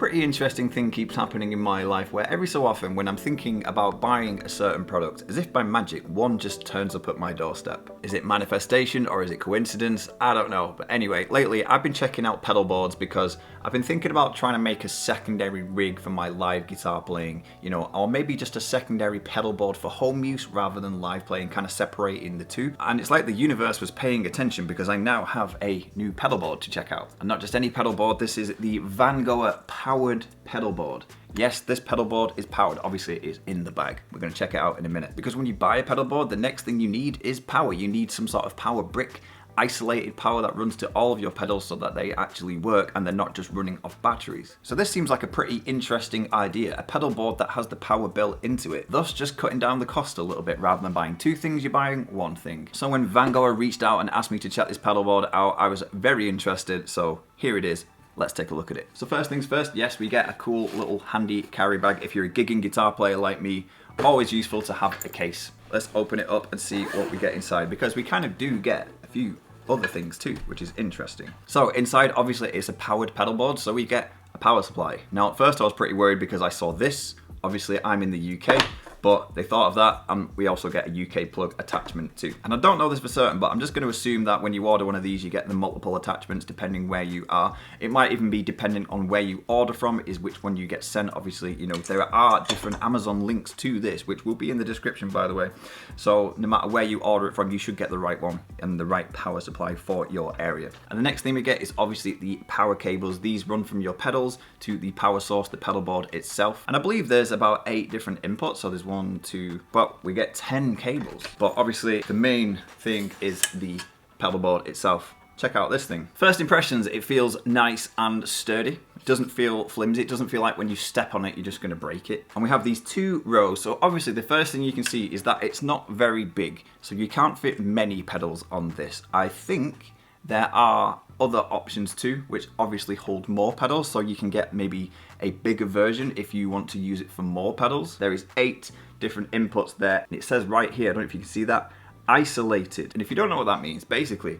pretty interesting thing keeps happening in my life where every so often when I'm thinking about buying a certain product, as if by magic, one just turns up at my doorstep. Is it manifestation or is it coincidence? I don't know. But anyway, lately I've been checking out pedal boards because I've been thinking about trying to make a secondary rig for my live guitar playing, you know, or maybe just a secondary pedal board for home use rather than live playing, kind of separating the two. And it's like the universe was paying attention because I now have a new pedal board to check out. And not just any pedal board, this is the Vangoa powered pedal board. Yes, this pedal board is powered. Obviously, it is in the bag. We're going to check it out in a minute. Because when you buy a pedal board, the next thing you need is power. You need some sort of power brick, isolated power that runs to all of your pedals so that they actually work and they're not just running off batteries. So this seems like a pretty interesting idea, a pedal board that has the power built into it, thus just cutting down the cost a little bit rather than buying two things, you're buying one thing. So when Vangoa reached out and asked me to check this pedal board out, I was very interested, so here it is. Let's take a look at it. So first things first, yes, we get a cool little handy carry bag. If you're a gigging guitar player like me, always useful to have a case. Let's open it up and see what we get inside, because we kind of do get a few other things too, which is interesting. So inside, obviously, it's a powered pedal board, so we get a power supply. Now, at first I was pretty worried because I saw this. Obviously, I'm in the UK, but they thought of that, and we also get a UK plug attachment too. And I don't know this for certain, but I'm just going to assume that when you order one of these, you get the multiple attachments depending where you are. It might even be dependent on where you order from, is which one you get sent. Obviously, you know, there are different Amazon links to this, which will be in the description, by the way. So no matter where you order it from, you should get the right one and the right power supply for your area. And the next thing we get is obviously the power cables. These run from your pedals to the power source, the pedal board itself. And I believe there's about 8 different inputs. So there's 1, 2, but we get 10 cables. But obviously the main thing is the pedal board itself. Check out this thing. First impressions, it feels nice and sturdy. It doesn't feel flimsy. It doesn't feel like when you step on it, you're just gonna break it. And we have these 2 rows. So obviously the first thing you can see is that it's not very big. So you can't fit many pedals on this. I think there are other options too, which obviously hold more pedals. So you can get maybe a bigger version if you want to use it for more pedals. There is 8 different inputs there. And it says right here, I don't know if you can see that, isolated. And if you don't know what that means, basically,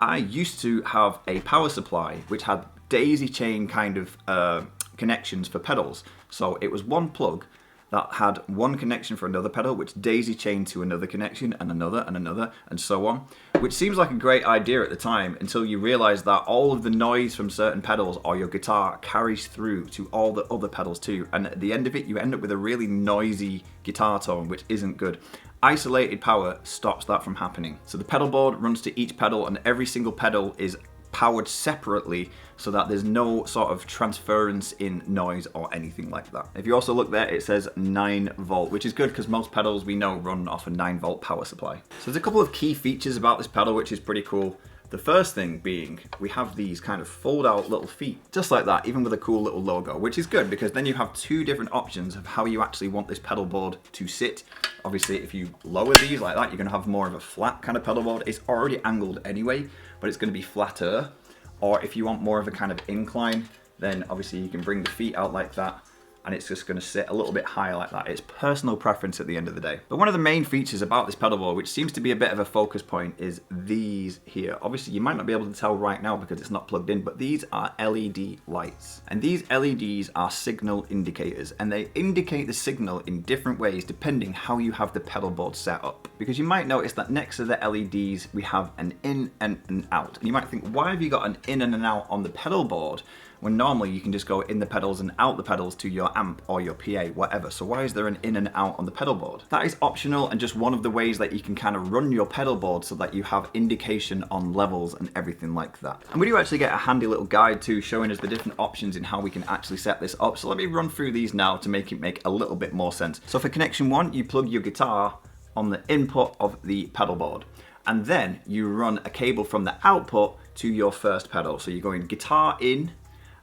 I used to have a power supply which had daisy chain kind of connections for pedals. So it was one plug that had one connection for another pedal, which daisy chained to another connection and another and so on, which seems like a great idea at the time until you realize that all of the noise from certain pedals or your guitar carries through to all the other pedals too. And at the end of it, you end up with a really noisy guitar tone, which isn't good. Isolated power stops that from happening. So the pedal board runs to each pedal and every single pedal is powered separately so that there's no sort of transference in noise or anything like that. If you also look there, it says 9 volt, which is good because most pedals we know run off a 9 volt power supply. So there's a couple of key features about this pedal, which is pretty cool. The first thing being, we have these kind of fold out little feet, just like that, even with a cool little logo, which is good because then you have 2 different options of how you actually want this pedal board to sit. Obviously, if you lower these like that, you're gonna have more of a flat kind of pedal board. It's already angled anyway, but it's gonna be flatter. Or if you want more of a kind of incline, then obviously you can bring the feet out like that and it's just gonna sit a little bit higher like that. It's personal preference at the end of the day. But one of the main features about this pedal board, which seems to be a bit of a focus point, is these here. Obviously you might not be able to tell right now because it's not plugged in, but these are LED lights. And these LEDs are signal indicators, and they indicate the signal in different ways depending how you have the pedal board set up. Because you might notice that next to the LEDs, we have an in and an out. And you might think, why have you got an in and an out on the pedal board when normally you can just go in the pedals and out the pedals to your amp or your PA, whatever. So why is there an in and out on the pedal board? That is optional and just one of the ways that you can kind of run your pedal board so that you have indication on levels and everything like that. And we do actually get a handy little guide too, showing us the different options in how we can actually set this up. So let me run through these now to make it make a little bit more sense. So for connection 1, you plug your guitar on the input of the pedal board. And then you run a cable from the output to your first pedal. So you're going guitar in,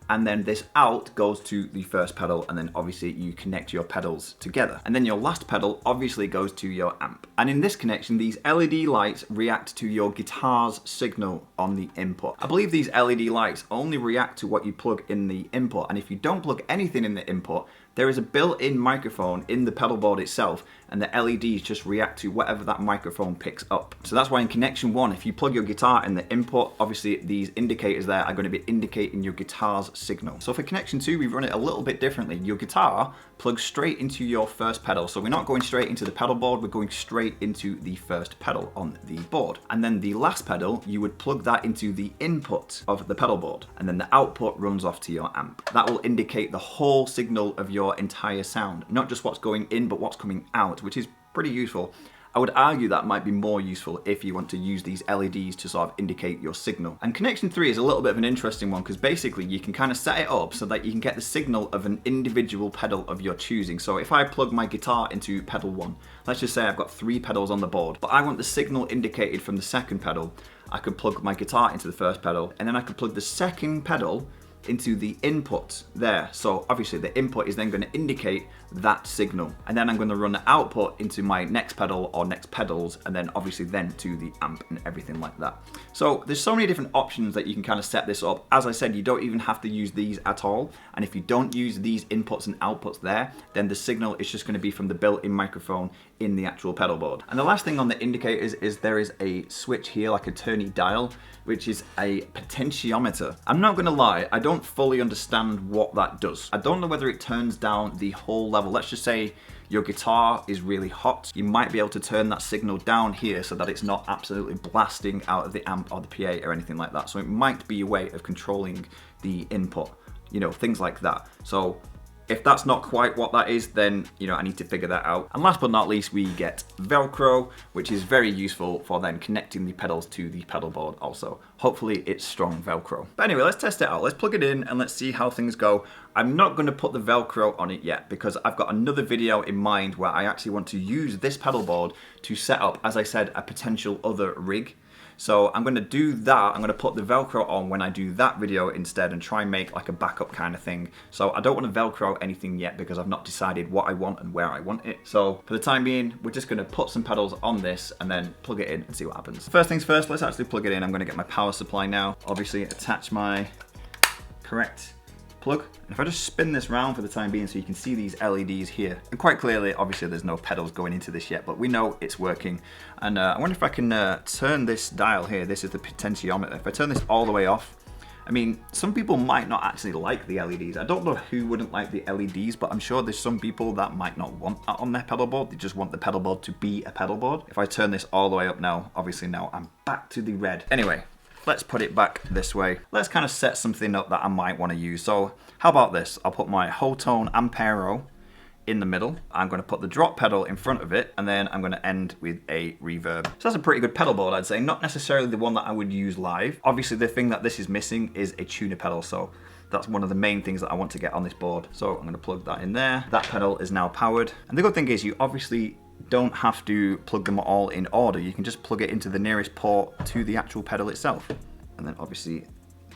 and then this out goes to the first pedal, and then obviously you connect your pedals together. And then your last pedal obviously goes to your amp. And in this connection, these LED lights react to your guitar's signal on the input. I believe these LED lights only react to what you plug in the input, and if you don't plug anything in the input, there is a built-in microphone in the pedal board itself, and the LEDs just react to whatever that microphone picks up. So that's why in connection 1, if you plug your guitar in the input, obviously these indicators there are going to be indicating your guitar's signal. So for connection 2, we run it a little bit differently. Your guitar plugs straight into your first pedal. So we're not going straight into the pedal board, we're going straight into the first pedal on the board. And then the last pedal, you would plug that into the input of the pedal board. And then the output runs off to your amp. That will indicate the whole signal of your entire sound, not just what's going in, but what's coming out, which is pretty useful. I would argue that might be more useful if you want to use these LEDs to sort of indicate your signal. And connection 3 is a little bit of an interesting one because basically you can kind of set it up so that you can get the signal of an individual pedal of your choosing. So if I plug my guitar into pedal 1, let's just say I've got 3 pedals on the board, but I want the signal indicated from the second pedal, I could plug my guitar into the first pedal, and then I could plug the second pedal into the input there. So obviously the input is then going to indicate that signal, and then I'm going to run the output into my next pedal or next pedals, and then obviously then to the amp and everything like that. So there's so many different options that you can kind of set this up. As I said, you don't even have to use these at all, and if you don't use these inputs and outputs there, then the signal is just going to be from the built-in microphone in the actual pedal board. And the last thing on the indicators is there is a switch here, like a turny dial, which is a potentiometer. I'm not gonna lie, I don't fully understand what that does. I don't know whether it turns down the whole level. Let's just say your guitar is really hot. You might be able to turn that signal down here so that it's not absolutely blasting out of the amp or the PA or anything like that. So it might be a way of controlling the input, you know, things like that. So if that's not quite what that is, then, you know, I need to figure that out. And last but not least, we get Velcro, which is very useful for then connecting the pedals to the pedal board also. Hopefully it's strong Velcro. But anyway, let's test it out. Let's plug it in and let's see how things go. I'm not gonna put the Velcro on it yet because I've got another video in mind where I actually want to use this pedal board to set up, as I said, a potential other rig. So I'm gonna do that. I'm gonna put the Velcro on when I do that video instead and try and make like a backup kind of thing. So I don't want to Velcro anything yet because I've not decided what I want and where I want it. So for the time being, we're just gonna put some pedals on this and then plug it in and see what happens. First things first, let's actually plug it in. I'm gonna get my power supply now. Obviously attach my correct plug. And if I just spin this round for the time being so you can see these LEDs here. And quite clearly, obviously there's no pedals going into this yet, but we know it's working. And I wonder if I can turn this dial here. This is the potentiometer. If I turn this all the way off, I mean, some people might not actually like the LEDs. I don't know who wouldn't like the LEDs, but I'm sure there's some people that might not want that on their pedal board. They just want the pedal board to be a pedal board. If I turn this all the way up now, obviously now I'm back to the red. Anyway, let's put it back this way. Let's kind of set something up that I might want to use. So how about this? I'll put my whole tone Ampero in the middle. I'm going to put the drop pedal in front of it, and then I'm going to end with a reverb. So that's a pretty good pedal board, I'd say. Not necessarily the one that I would use live. Obviously the thing that this is missing is a tuner pedal, so that's one of the main things that I want to get on this board. So I'm going to plug that in there. That pedal is now powered. And the good thing is you obviously don't have to plug them all in order. You can just plug it into the nearest port to the actual pedal itself. And then obviously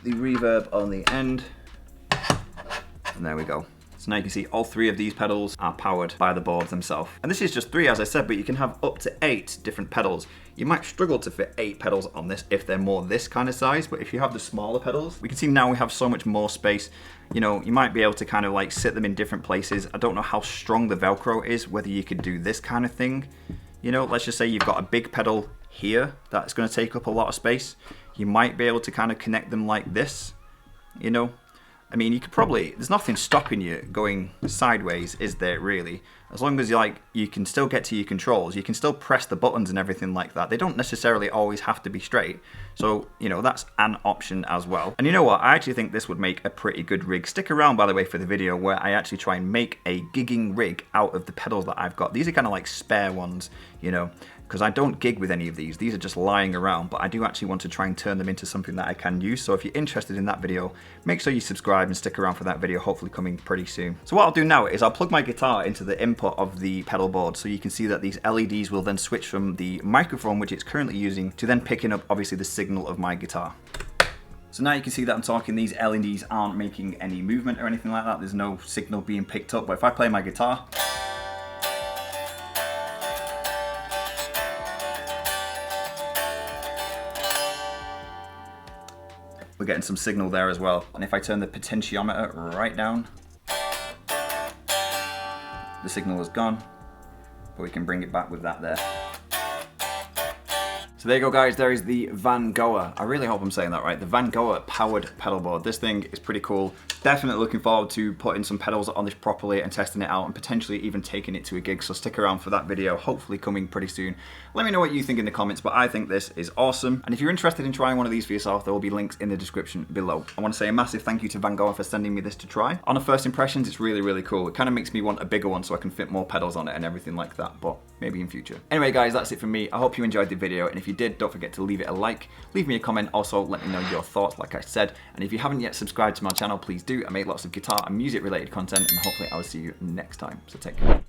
the reverb on the end. And there we go. So now you can see all 3 of these pedals are powered by the boards themselves. And this is just 3, as I said, but you can have up to 8 different pedals. You might struggle to fit 8 pedals on this if they're more this kind of size, but if you have the smaller pedals, we can see now we have so much more space. You know, you might be able to kind of like sit them in different places. I don't know how strong the Velcro is, whether you could do this kind of thing. You know, let's just say you've got a big pedal here that's going to take up a lot of space. You might be able to kind of connect them like this, you know. I mean, you could probably, there's nothing stopping you going sideways, is there really? As long as you can still get to your controls, you can still press the buttons and everything like that. They don't necessarily always have to be straight. So, you know, that's an option as well. And you know what? I actually think this would make a pretty good rig. Stick around, by the way, for the video where I actually try and make a gigging rig out of the pedals that I've got. These are kind of like spare ones, you know, because I don't gig with any of these. These are just lying around, but I do actually want to try and turn them into something that I can use. So if you're interested in that video, make sure you subscribe and stick around for that video, hopefully coming pretty soon. So what I'll do now is I'll plug my guitar into the input of the pedal board, so you can see that these LEDs will then switch from the microphone, which it's currently using, to then picking up obviously the signal of my guitar. So now you can see that I'm talking, these LEDs aren't making any movement or anything like that. There's no signal being picked up, but if I play my guitar, we're getting some signal there as well. And if I turn the potentiometer right down, the signal is gone, but we can bring it back with that there. So there you go, guys. There is the Vangoa. I really hope I'm saying that right. The Vangoa powered pedal board. This thing is pretty cool. Definitely looking forward to putting some pedals on this properly and testing it out and potentially even taking it to a gig. So stick around for that video, hopefully coming pretty soon. Let me know what you think in the comments, but I think this is awesome. And if you're interested in trying one of these for yourself, there will be links in the description below. I want to say a massive thank you to Vangoa for sending me this to try. On a first impressions, it's really, really cool. It kind of makes me want a bigger one so I can fit more pedals on it and everything like that, but maybe in future. Anyway, guys, that's it from me. I hope you enjoyed the video, and if you did, don't forget to leave it a like, leave me a comment, also let me know your thoughts like I said, and if you haven't yet subscribed to my channel, please do. I make lots of guitar and music related content, and hopefully I'll see you next time, so take care.